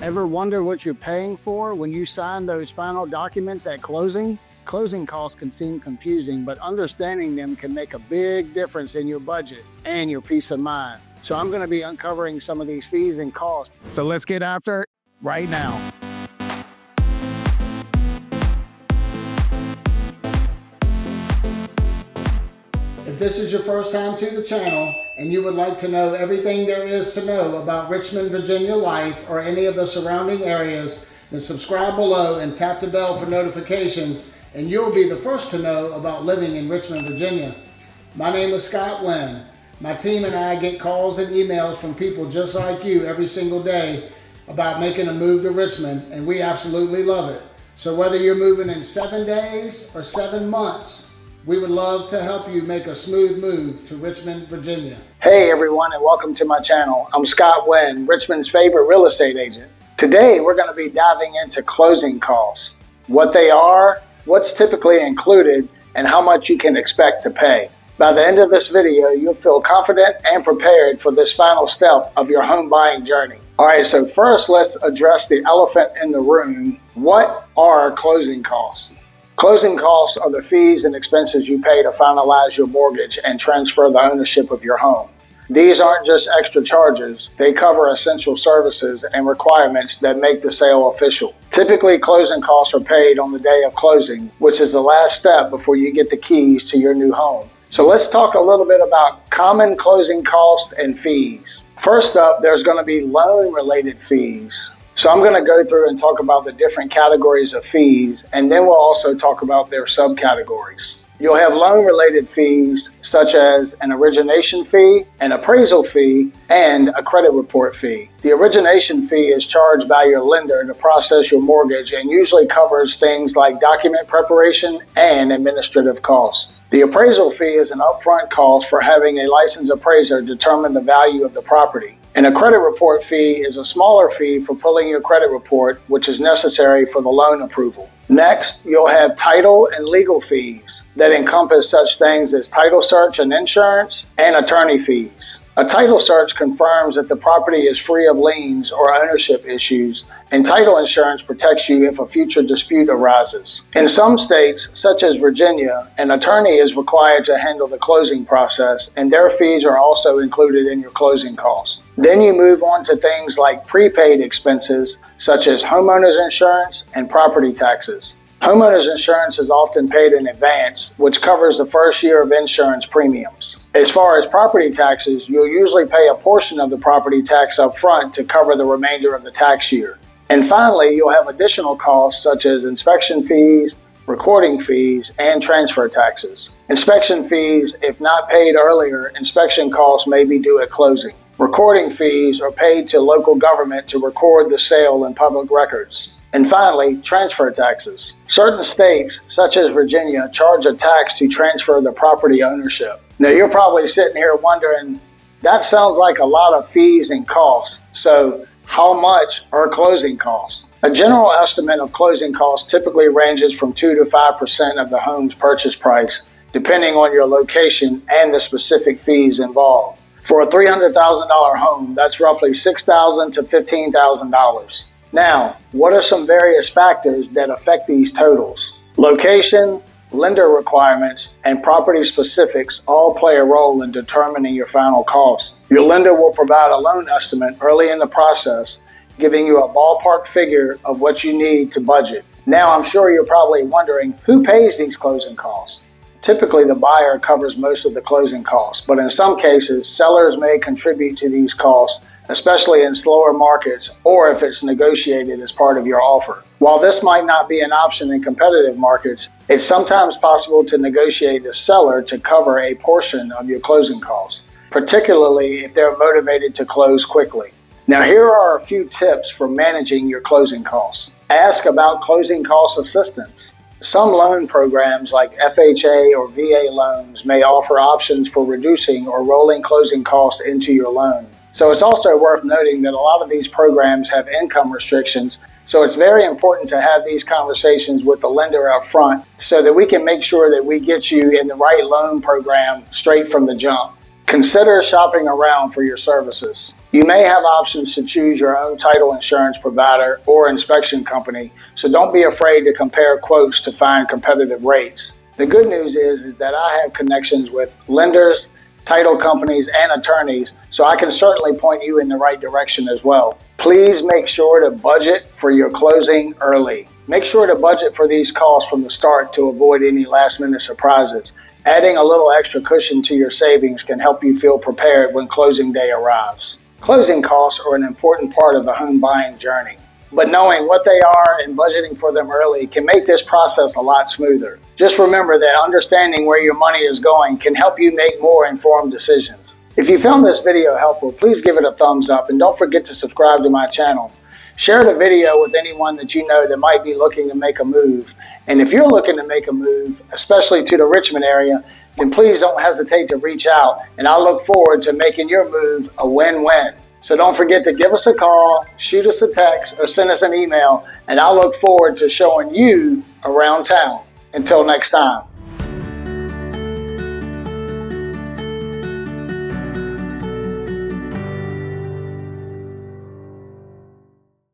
Ever wonder what you're paying for when you sign those final documents at closing? Closing costs can seem confusing, but understanding them can make a big difference in your budget and your peace of mind. So I'm going to be uncovering some of these fees and costs. So let's get after it right now. If this is your first time to the channel and you would like to know everything there is to know about Richmond, Virginia life or any of the surrounding areas, then subscribe below and tap the bell for notifications and you'll be the first to know about living in Richmond, Virginia. My name is Scott Wynn. My team and I get calls and emails from people just like you every single day about making a move to Richmond, and we absolutely love it. So whether you're moving in 7 days or 7 months, we would love to help you make a smooth move to Richmond, Virginia. Hey everyone, and welcome to my channel. I'm Scott Wynn, Richmond's favorite real estate agent. Today we're going to be diving into closing costs, what they are, what's typically included, and how much you can expect to pay. By the end of this video, you'll feel confident and prepared for this final step of your home buying journey. All right, so first let's address the elephant in the room. What are closing costs? Closing costs are the fees and expenses you pay to finalize your mortgage and transfer the ownership of your home. These aren't just extra charges, they cover essential services and requirements that make the sale official. Typically, closing costs are paid on the day of closing, which is the last step before you get the keys to your new home. So let's talk a little bit about common closing costs and fees. First up, there's going to be loan-related fees. So I'm going to go through and talk about the different categories of fees, and then we'll also talk about their subcategories. You'll have loan-related fees such as an origination fee, an appraisal fee, and a credit report fee. The origination fee is charged by your lender to process your mortgage and usually covers things like document preparation and administrative costs. The appraisal fee is an upfront cost for having a licensed appraiser determine the value of the property. And a credit report fee is a smaller fee for pulling your credit report, which is necessary for the loan approval. Next, you'll have title and legal fees that encompass such things as title search and insurance and attorney fees. A title search confirms that the property is free of liens or ownership issues, and title insurance protects you if a future dispute arises. In some states, such as Virginia, an attorney is required to handle the closing process, and their fees are also included in your closing costs. Then you move on to things like prepaid expenses, such as homeowners insurance and property taxes. Homeowners insurance is often paid in advance, which covers the first year of insurance premiums. As far as property taxes, you'll usually pay a portion of the property tax up front to cover the remainder of the tax year. And finally, you'll have additional costs such as inspection fees, recording fees, and transfer taxes. Inspection fees, if not paid earlier, inspection costs may be due at closing. Recording fees are paid to local government to record the sale in public records. And finally, transfer taxes. Certain states, such as Virginia, charge a tax to transfer the property ownership. Now you're probably sitting here wondering, that sounds like a lot of fees and costs. So how much are closing costs? A general estimate of closing costs typically ranges from 2 to 5% of the home's purchase price, depending on your location and the specific fees involved. For a $300,000 home, that's roughly $6,000 to $15,000. Now, what are some various factors that affect these totals? Location, lender requirements, and property specifics all play a role in determining your final cost. Your lender will provide a loan estimate early in the process, giving you a ballpark figure of what you need to budget. Now, I'm sure you're probably wondering, who pays these closing costs? Typically, the buyer covers most of the closing costs, but in some cases, sellers may contribute to these costs, especially in slower markets or if it's negotiated as part of your offer. While this might not be an option in competitive markets, it's sometimes possible to negotiate the seller to cover a portion of your closing costs, particularly if they're motivated to close quickly. Now, here are a few tips for managing your closing costs. Ask about closing cost assistance. Some loan programs like FHA or VA loans may offer options for reducing or rolling closing costs into your loan. So it's also worth noting that a lot of these programs have income restrictions, so it's very important to have these conversations with the lender up front so that we can make sure that we get you in the right loan program straight from the jump. Consider shopping around for your services. You may have options to choose your own title insurance provider or inspection company, so don't be afraid to compare quotes to find competitive rates. The good news is that I have connections with lenders, title companies, and attorneys, so I can certainly point you in the right direction as well. Please make sure to budget for your closing early. Make sure to budget for these costs from the start to avoid any last-minute surprises. Adding a little extra cushion to your savings can help you feel prepared when closing day arrives. Closing costs are an important part of the home buying journey, but knowing what they are and budgeting for them early can make this process a lot smoother. Just remember that understanding where your money is going can help you make more informed decisions. If you found this video helpful, please give it a thumbs up and don't forget to subscribe to my channel. Share the video with anyone that you know that might be looking to make a move. And if you're looking to make a move, especially to the Richmond area, then please don't hesitate to reach out, and I look forward to making your move a win-win. So don't forget to give us a call, shoot us a text, or send us an email, and I'll look forward to showing you around town. Until next time.